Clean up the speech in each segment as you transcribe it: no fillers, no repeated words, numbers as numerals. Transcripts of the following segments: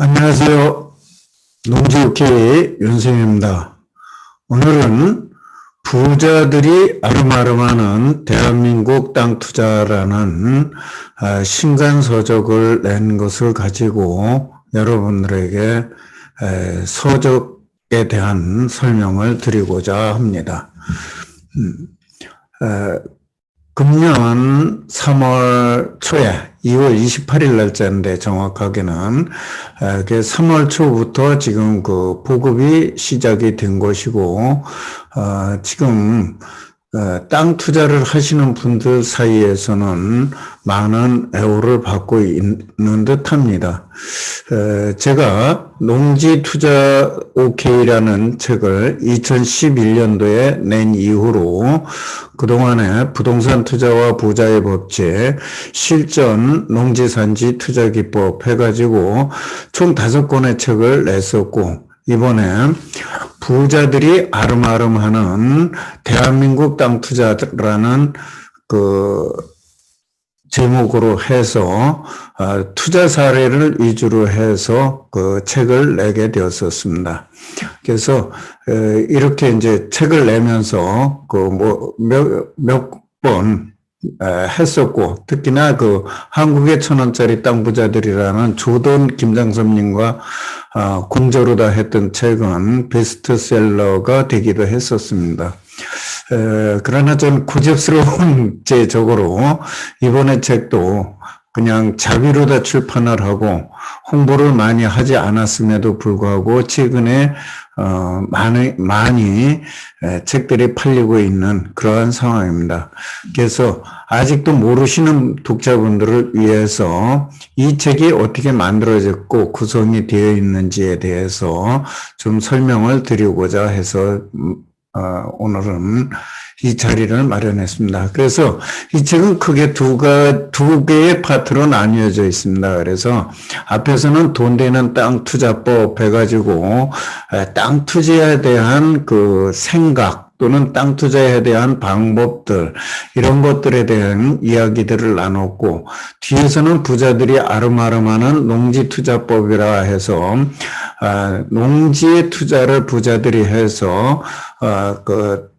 안녕하세요. 농지육회 윤생입니다. 오늘은 부자들이 아름아름하는 대한민국 땅 투자라는 신간서적을 낸 것을 가지고 여러분들에게 서적에 대한 설명을 드리고자 합니다. 금년 3월 초에 2월 28일 날짜인데 정확하게는 3월 초부터 지금 그 보급이 시작이 된 것이고 지금 땅 투자를 하시는 분들 사이에서는 많은 애호를 받고 있는 듯합니다. 제가 농지투자 OK라는 책을 2011년도에 낸 이후로 그동안에 부동산 투자와 부자의 법칙, 실전 농지산지 투자기법 해가지고 총 5권의 책을 냈었고 이번에 부자들이 아름아름하는 대한민국 땅 투자라는 그 제목으로 해서 투자 사례를 위주로 해서 그 책을 내게 되었었습니다. 그래서 이렇게 이제 책을 내면서 그 뭐 몇 번 했었고 특히나 그 한국의 1,000원짜리 땅 부자들이라는 조던 김장섭님과 공저로다 했던 책은 베스트셀러가 되기도 했었습니다. 그러나 좀 고집스러운 제적으로 이번에 책도 그냥 자비로다 출판을 하고 홍보를 많이 하지 않았음에도 불구하고 최근에 많이 책들이 팔리고 있는 그러한 상황입니다. 그래서 아직도 모르시는 독자분들을 위해서 이 책이 어떻게 만들어졌고 구성이 되어 있는지에 대해서 좀 설명을 드리고자 해서 오늘은 이 자리를 마련했습니다. 그래서 이 책은 크게 두 개의 파트로 나뉘어져 있습니다. 그래서 앞에서는 돈 되는 땅 투자법 해가지고 땅 투자에 대한 그 생각 또는 땅 투자에 대한 방법들 이런 것들에 대한 이야기들을 나눴고 뒤에서는 부자들이 아름아름하는 농지투자법이라 해서 농지의 투자를 부자들이 해서 그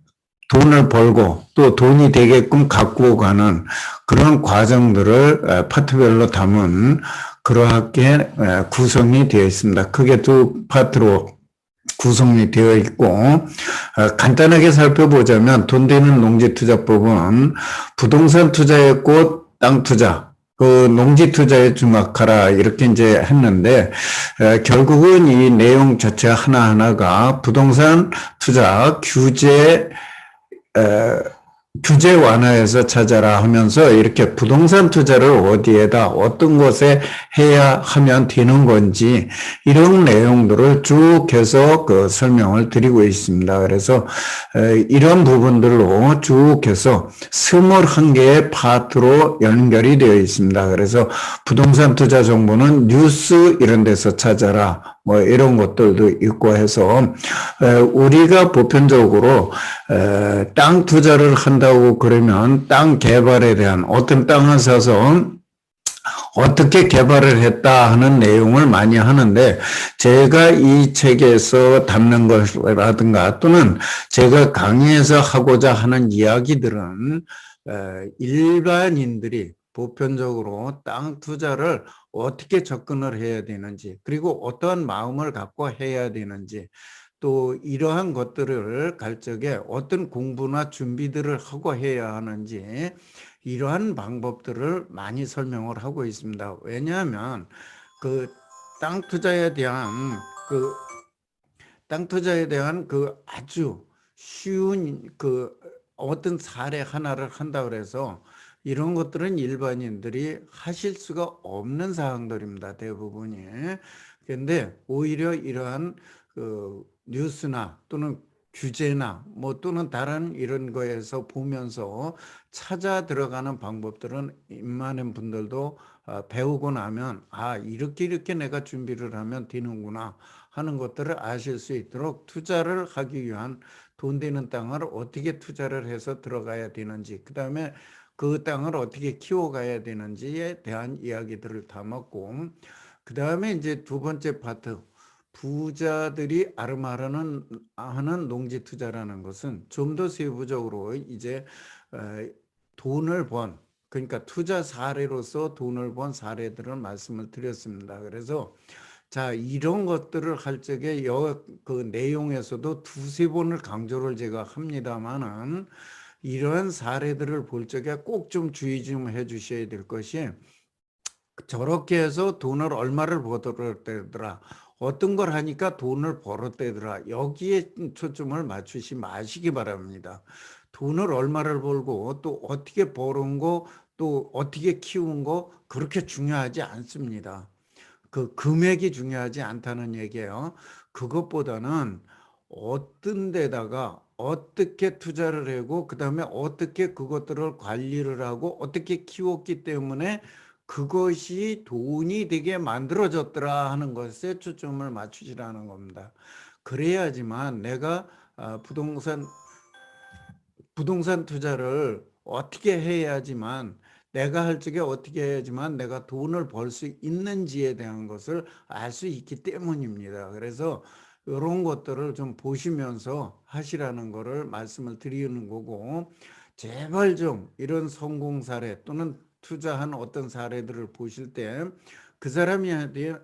돈을 벌고 또 돈이 되게끔 가꾸어 가는 그런 과정들을 파트별로 담은 그러하게 구성이 되어 있습니다. 크게 두 파트로 구성이 되어 있고 간단하게 살펴보자면 돈 되는 농지투자법은 부동산 투자의 꽃, 땅 투자 그 농지 투자에 주목하라 이렇게 이제 했는데 결국은 이 내용 자체 하나하나가 부동산 투자 규제 완화해서 찾아라 하면서 이렇게 부동산 투자를 어디에다 어떤 곳에 해야 하면 되는 건지 이런 내용들을 쭉 해서 그 설명을 드리고 있습니다. 그래서 이런 부분들로 쭉 해서 21개의 파트로 연결이 되어 있습니다. 그래서 부동산 투자 정보는 뉴스 이런 데서 찾아라 뭐 이런 것들도 있고 해서 우리가 보편적으로 땅 투자를 한다고 그러면 땅 개발에 대한 어떤 땅을 사서 어떻게 개발을 했다 하는 내용을 많이 하는데 제가 이 책에서 담는 것이라든가 또는 제가 강의에서 하고자 하는 이야기들은 일반인들이 보편적으로 땅 투자를 어떻게 접근을 해야 되는지 그리고 어떠한 마음을 갖고 해야 되는지 또 이러한 것들을 갈 적에 어떤 공부나 준비들을 하고 해야 하는지 이러한 방법들을 많이 설명을 하고 있습니다. 왜냐하면 그 땅 투자에 대한 그 아주 쉬운 그 어떤 사례 하나를 한다 그래서 이런 것들은 일반인들이 하실 수가 없는 사항들입니다. 대부분이. 그런데 오히려 이러한 그 뉴스나 또는 규제나 뭐 또는 다른 이런 거에서 보면서 찾아 들어가는 방법들은 웬만한 분들도 배우고 나면 이렇게 내가 준비를 하면 되는구나 하는 것들을 아실 수 있도록 투자를 하기 위한 돈 되는 땅을 어떻게 투자를 해서 들어가야 되는지 그 다음에 그 땅을 어떻게 키워가야 되는지에 대한 이야기들을 담았고 그 다음에 이제 두 번째 파트, 부자들이 아름아르는 하는 농지 투자라는 것은 좀 더 세부적으로 이제 돈을 번, 그러니까 투자 사례로서 돈을 번 사례들을 말씀을 드렸습니다. 그래서 자, 이런 것들을 할 적에 그 내용에서도 두세 번을 강조를 제가 합니다만은 이러한 사례들을 볼 적에 꼭 좀 주의 좀 해 주셔야 될 것이, 저렇게 해서 돈을 얼마를 벌었대더라, 어떤 걸 하니까 돈을 벌었대더라, 여기에 초점을 맞추시 마시기 바랍니다. 돈을 얼마를 벌고 또 어떻게 벌은 거, 또 어떻게 키운 거 그렇게 중요하지 않습니다. 그 금액이 중요하지 않다는 얘기예요. 그것보다는 어떤 데다가 어떻게 투자를 하고 그다음에 어떻게 그것들을 관리를 하고 어떻게 키웠기 때문에 그것이 돈이 되게 만들어졌더라 하는 것에 초점을 맞추시라는 겁니다. 그래야지만 내가 부동산 투자를 어떻게 해야지만, 내가 할 적에 어떻게 해야지만 내가 돈을 벌 수 있는지에 대한 것을 알 수 있기 때문입니다. 그래서 이런 것들을 좀 보시면서 하시라는 것을 말씀을 드리는 거고, 제발 좀 이런 성공 사례 또는 투자한 어떤 사례들을 보실 때 그 사람이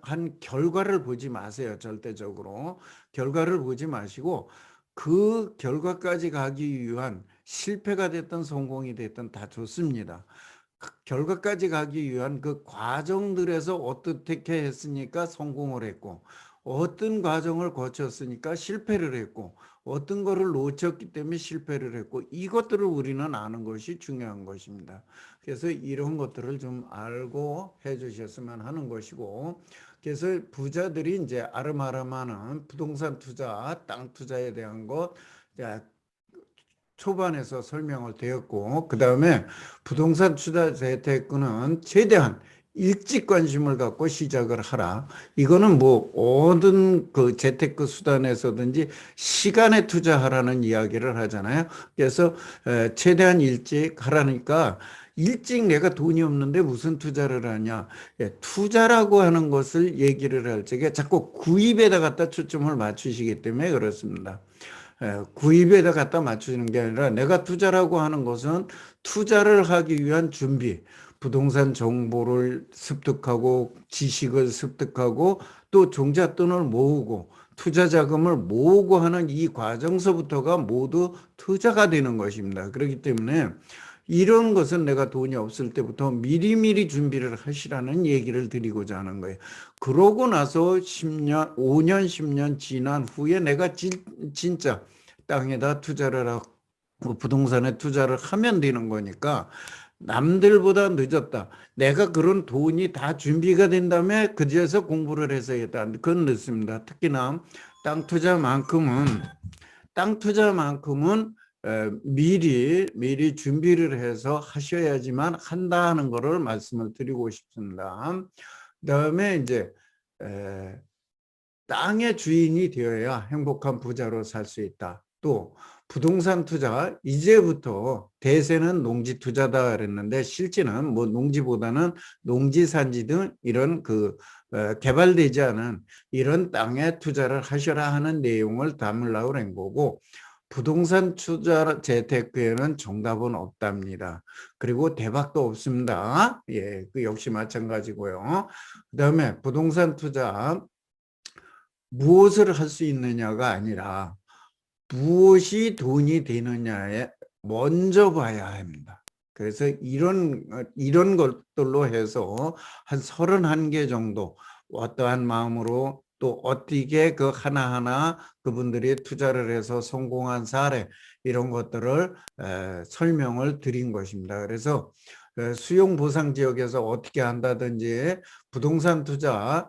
한 결과를 보지 마세요. 절대적으로 결과를 보지 마시고 그 결과까지 가기 위한, 실패가 됐든 성공이 됐든 다 좋습니다. 그 결과까지 가기 위한 그 과정들에서 어떻게 했으니까 성공을 했고, 어떤 과정을 거쳤으니까 실패를 했고, 어떤 거를 놓쳤기 때문에 실패를 했고, 이것들을 우리는 아는 것이 중요한 것입니다. 그래서 이런 것들을 좀 알고 해 주셨으면 하는 것이고, 그래서 부자들이 이제 아름아름하는 부동산 투자, 땅 투자에 대한 것 초반에서 설명을 드렸고, 그 다음에 부동산 투자 재테크는 최대한 일찍 관심을 갖고 시작을 하라. 이거는 뭐 모든 그 재테크 수단에서든지 시간에 투자하라는 이야기를 하잖아요. 그래서 최대한 일찍 하라니까, 일찍 내가 돈이 없는데 무슨 투자를 하냐. 투자라고 하는 것을 얘기를 할 적에 자꾸 구입에다 갖다 초점을 맞추시기 때문에 그렇습니다. 구입에다 갖다 맞추는 게 아니라, 내가 투자라고 하는 것은 투자를 하기 위한 준비, 부동산 정보를 습득하고 지식을 습득하고 또 종잣돈을 모으고 투자 자금을 모으고 하는 이 과정서부터가 모두 투자가 되는 것입니다. 그렇기 때문에 이런 것은 내가 돈이 없을 때부터 미리미리 준비를 하시라는 얘기를 드리고자 하는 거예요. 그러고 나서 10년, 5년, 10년 지난 후에 내가 진짜 땅에다 투자를 하고 부동산에 투자를 하면 되는 거니까, 남들보다 늦었다, 내가 그런 돈이 다 준비가 된 다음에 그제서 공부를 해서 했다, 그건 늦습니다. 특히나 땅 투자만큼은 땅 투자만큼은 미리 준비를 해서 하셔야지만 한다는 것을 말씀을 드리고 싶습니다. 그다음에 이제 땅의 주인이 되어야 행복한 부자로 살 수 있다. 또 부동산 투자, 이제부터 대세는 농지 투자다 그랬는데 실제는 뭐 농지보다는 농지, 산지 등 이런 개발되지 않은 이런 땅에 투자를 하셔라 하는 내용을 담으려고 한 거고, 부동산 투자 재테크에는 정답은 없답니다. 그리고 대박도 없습니다. 예, 그 역시 마찬가지고요. 그다음에 부동산 투자 무엇을 할 수 있느냐가 아니라 무엇이 돈이 되느냐에 먼저 봐야 합니다. 그래서 이런 것들로 해서 한 31개 정도 어떠한 마음으로 또 어떻게 그 하나하나 그분들이 투자를 해서 성공한 사례, 이런 것들을 설명을 드린 것입니다. 그래서 수용 보상 지역에서 어떻게 한다든지 부동산 투자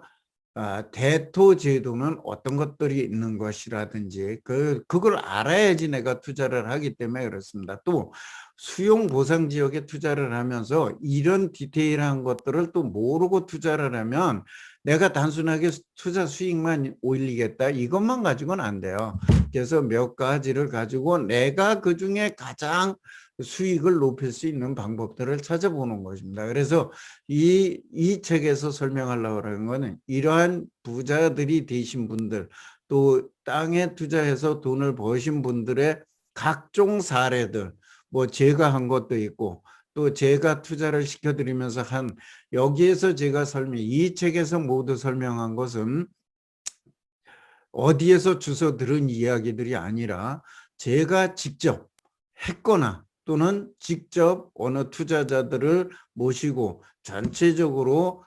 대토 제도는 어떤 것들이 있는 것이라든지 그걸 알아야지 내가 투자를 하기 때문에 그렇습니다. 또 수용 보상 지역에 투자를 하면서 이런 디테일한 것들을 또 모르고 투자를 하면 내가 단순하게 투자 수익만 올리겠다, 이것만 가지고는 안 돼요. 그래서 몇 가지를 가지고 내가 그중에 가장 수익을 높일 수 있는 방법들을 찾아보는 것입니다. 그래서 이 책에서 설명하려고 하는 것은 이러한 부자들이 되신 분들, 또 땅에 투자해서 돈을 버신 분들의 각종 사례들, 뭐 제가 한 것도 있고, 또 제가 투자를 시켜드리면서 여기에서 제가 이 책에서 모두 설명한 것은 어디에서 주워 들은 이야기들이 아니라 제가 직접 했거나 또는 직접 어느 투자자들을 모시고 전체적으로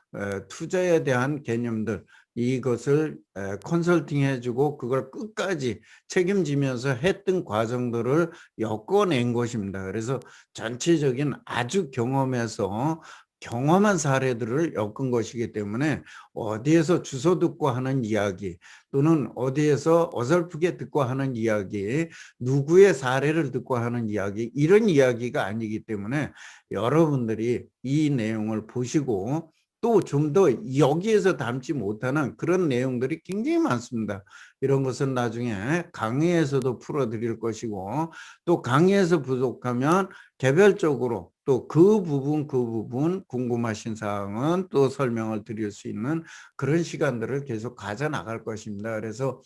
투자에 대한 개념들, 이것을 컨설팅 해주고 그걸 끝까지 책임지면서 했던 과정들을 엮어낸 것입니다. 그래서 전체적인 아주 경험한 사례들을 엮은 것이기 때문에 어디에서 주워 듣고 하는 이야기, 또는 어디에서 어설프게 듣고 하는 이야기, 누구의 사례를 듣고 하는 이야기, 이런 이야기가 아니기 때문에 여러분들이 이 내용을 보시고 또 좀 더 여기에서 담지 못하는 그런 내용들이 굉장히 많습니다. 이런 것은 나중에 강의에서도 풀어드릴 것이고, 또 강의에서 부족하면 개별적으로 또 그 부분 궁금하신 사항은 또 설명을 드릴 수 있는 그런 시간들을 계속 가져 나갈 것입니다. 그래서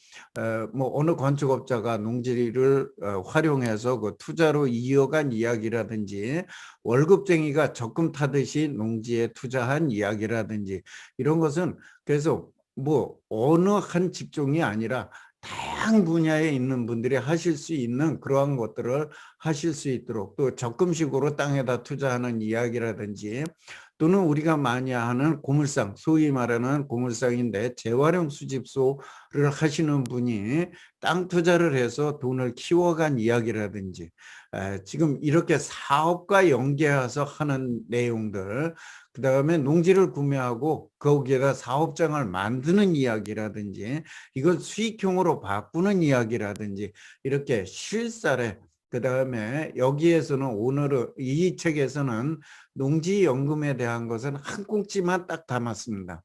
뭐 어느 건축업자가 농지를 활용해서 그 투자로 이어간 이야기라든지, 월급쟁이가 적금 타듯이 농지에 투자한 이야기라든지, 이런 것은 계속 뭐 어느 한 직종이 아니라 다양한 분야에 있는 분들이 하실 수 있는 그러한 것들을 하실 수 있도록, 또 적금식으로 땅에다 투자하는 이야기라든지, 또는 우리가 많이 하는 고물상, 소위 말하는 고물상인데 재활용 수집소를 하시는 분이 땅 투자를 해서 돈을 키워간 이야기라든지, 지금 이렇게 사업과 연계해서 하는 내용들, 그 다음에 농지를 구매하고 거기에다 사업장을 만드는 이야기라든지, 이걸 수익형으로 바꾸는 이야기라든지, 이렇게 실사례, 그 다음에 여기에서는 오늘은 이 책에서는 농지연금에 대한 것은 한 꼭지만 딱 담았습니다.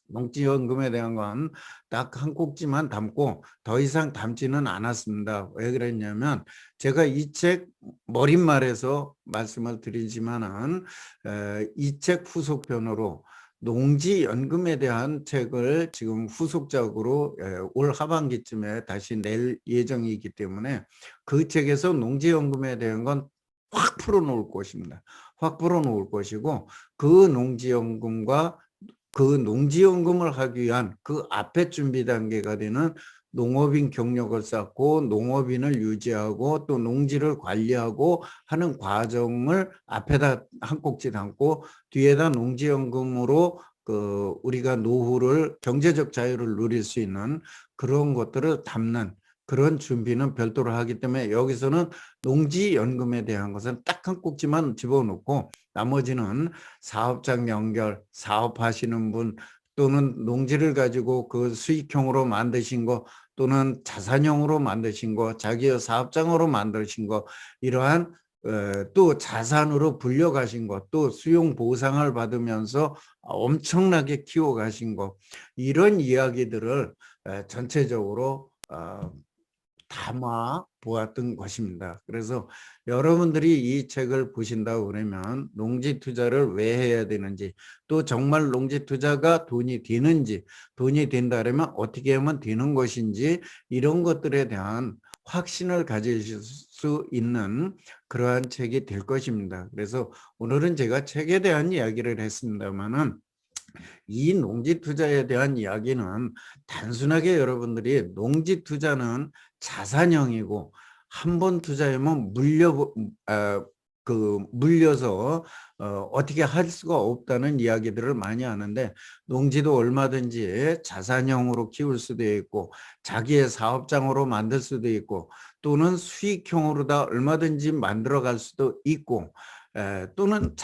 농지연금에 대한 건 딱 한 꼭지만 담고 더 이상 담지는 않았습니다. 왜 그랬냐면 제가 이 책 머릿말에서 말씀을 드리지만은 이 책 후속편으로 농지연금에 대한 책을 지금 후속작으로 올 하반기쯤에 다시 낼 예정이기 때문에 그 책에서 농지연금에 대한 건 확 풀어놓을 것입니다. 확 풀어놓을 것이고, 그 농지연금과 그 농지연금을 하기 위한 그 앞에 준비 단계가 되는 농업인 경력을 쌓고 농업인을 유지하고 또 농지를 관리하고 하는 과정을 앞에다 한 꼭지 담고, 뒤에다 농지연금으로 그 우리가 노후를, 경제적 자유를 누릴 수 있는 그런 것들을 담는 그런 준비는 별도로 하기 때문에 여기서는 농지연금에 대한 것은 딱 한 꼭지만 집어넣고, 나머지는 사업장 연결, 사업하시는 분, 또는 농지를 가지고 그 수익형으로 만드신 거, 또는 자산형으로 만드신 거, 자기의 사업장으로 만드신 거, 이러한 또 자산으로 불려가신 것, 또 수용 보상을 받으면서 엄청나게 키워가신 것, 이런 이야기들을 전체적으로 담아 보았던 것입니다. 그래서 여러분들이 이 책을 보신다고 그러면 농지 투자를 왜 해야 되는지, 또 정말 농지 투자가 돈이 되는지, 돈이 된다 그러면 어떻게 하면 되는 것인지, 이런 것들에 대한 확신을 가지실 수 있는 그러한 책이 될 것입니다. 그래서 오늘은 제가 책에 대한 이야기를 했습니다만은, 이 농지 투자에 대한 이야기는 단순하게 여러분들이 농지 투자는 자산형이고 한 번 투자하면 물려서 어떻게 할 수가 없다는 이야기들을 많이 하는데, 농지도 얼마든지 자산형으로 키울 수도 있고 자기의 사업장으로 만들 수도 있고, 또는 수익형으로 다 얼마든지 만들어 갈 수도 있고, 또는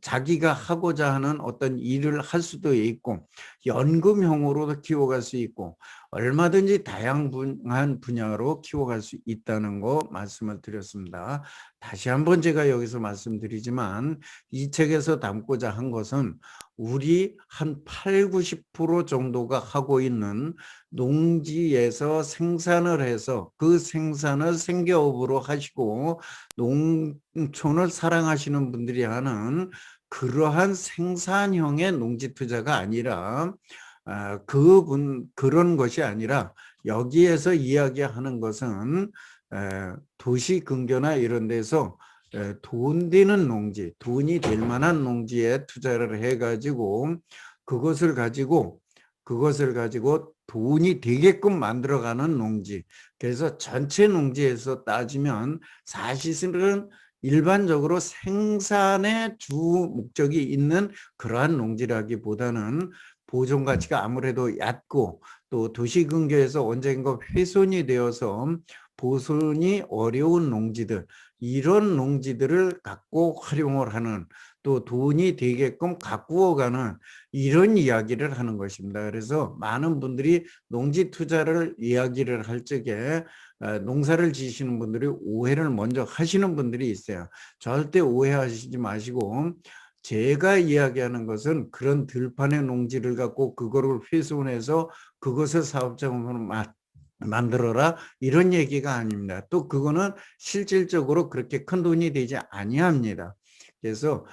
자기가 하고자 하는 어떤 일을 할 수도 있고, 연금형으로도 키워갈 수 있고, 얼마든지 다양한 분야로 키워갈 수 있다는 거 말씀을 드렸습니다. 다시 한번 제가 여기서 말씀드리지만 이 책에서 담고자 한 것은 우리 한 8, 90% 정도가 하고 있는 농지에서 생산을 해서 그 생산을 생계업으로 하시고 농촌을 사랑하시는 분들이 하는 그러한 생산형의 농지 투자가 아니라 그런 것이 아니라 여기에서 이야기하는 것은 도시 근교나 이런 데서 돈 되는 농지, 돈이 될 만한 농지에 투자를 해가지고 그것을 가지고 돈이 되게끔 만들어가는 농지. 그래서 전체 농지에서 따지면 사실은 일반적으로 생산의 주 목적이 있는 그러한 농지라기보다는 보존 가치가 아무래도 얕고 또 도시 근교에서 언젠가 훼손이 되어서 보존이 어려운 농지들, 이런 농지들을 갖고 활용을 하는, 또 돈이 되게끔 가꾸어가는 이런 이야기를 하는 것입니다. 그래서 많은 분들이 농지 투자를 이야기를 할 적에 농사를 지시는 분들이 오해를 먼저 하시는 분들이 있어요. 절대 오해하시지 마시고, 제가 이야기하는 것은 그런 들판의 농지를 갖고 그거를 훼손해서 그것을 사업자금으로 만들어라 이런 얘기가 아닙니다. 또 그거는 실질적으로 그렇게 큰 돈이 되지 아니합니다. 그래서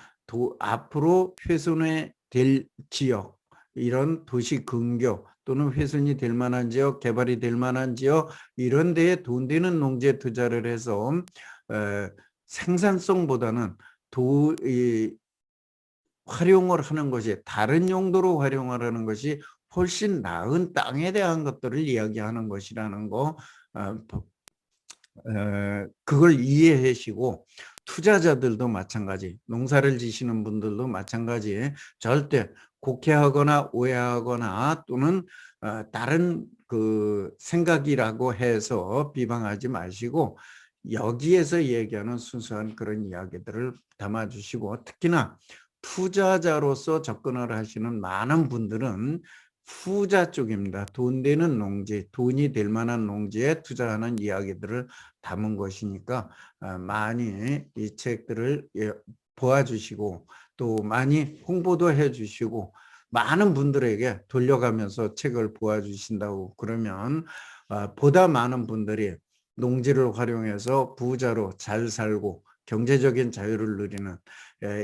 앞으로 훼손이 될 지역, 이런 도시 근교 또는 훼손이 될 만한 지역, 개발이 될 만한 지역, 이런 데에 돈 되는 농지에 투자를 해서 생산성보다는 활용을 하는 것이, 다른 용도로 활용을 하는 것이 훨씬 나은 땅에 대한 것들을 이야기하는 것이라는 거, 그걸 이해하시고, 투자자들도 마찬가지, 농사를 지시는 분들도 마찬가지, 절대 곡해하거나 오해하거나 또는 다른 그 생각이라고 해서 비방하지 마시고, 여기에서 얘기하는 순수한 그런 이야기들을 담아주시고, 특히나 투자자로서 접근을 하시는 많은 분들은 후자 쪽입니다. 돈 되는 농지, 돈이 될 만한 농지에 투자하는 이야기들을 담은 것이니까 많이 이 책들을 보아주시고 또 많이 홍보도 해주시고 많은 분들에게 돌려가면서 책을 보아주신다고 그러면 보다 많은 분들이 농지를 활용해서 부자로 잘 살고 경제적인 자유를 누리는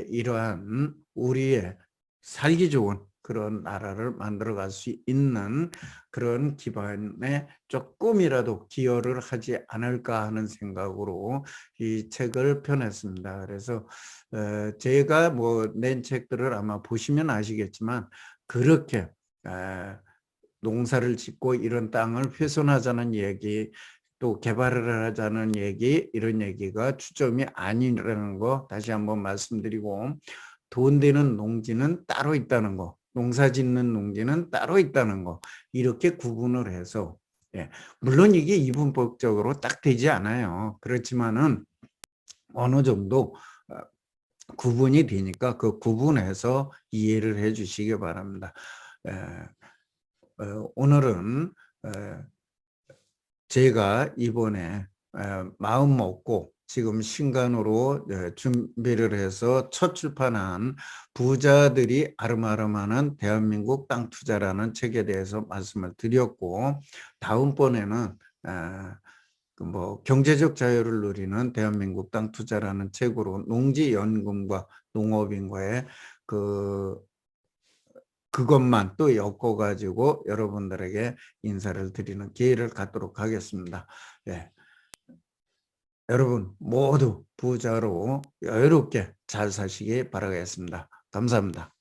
이러한 우리의 살기 좋은 그런 나라를 만들어갈 수 있는 그런 기반에 조금이라도 기여를 하지 않을까 하는 생각으로 이 책을 펴냈습니다. 그래서 제가 뭐 낸 책들을 아마 보시면 아시겠지만 그렇게 농사를 짓고 이런 땅을 훼손하자는 얘기, 또 개발을 하자는 얘기, 이런 얘기가 주점이 아니라는 거 다시 한번 말씀드리고, 돈 되는 농지는 따로 있다는 거, 농사 짓는 농지는 따로 있다는 거, 이렇게 구분을 해서, 물론 이게 이분법적으로 딱 되지 않아요. 그렇지만은 어느 정도 구분이 되니까 그 구분해서 이해를 해 주시기 바랍니다. 오늘은 제가 이번에 마음 먹고 지금 신간으로 준비를 해서 첫 출판한 부자들이 아름아름하는 대한민국 땅 투자라는 책에 대해서 말씀을 드렸고, 다음번에는 뭐 경제적 자유를 누리는 대한민국 땅 투자라는 책으로 농지연금과 농업인과의 그것만 또 엮어가지고 여러분들에게 인사를 드리는 기회를 갖도록 하겠습니다. 여러분 모두 부자로 여유롭게 잘 사시기 바라겠습니다. 감사합니다.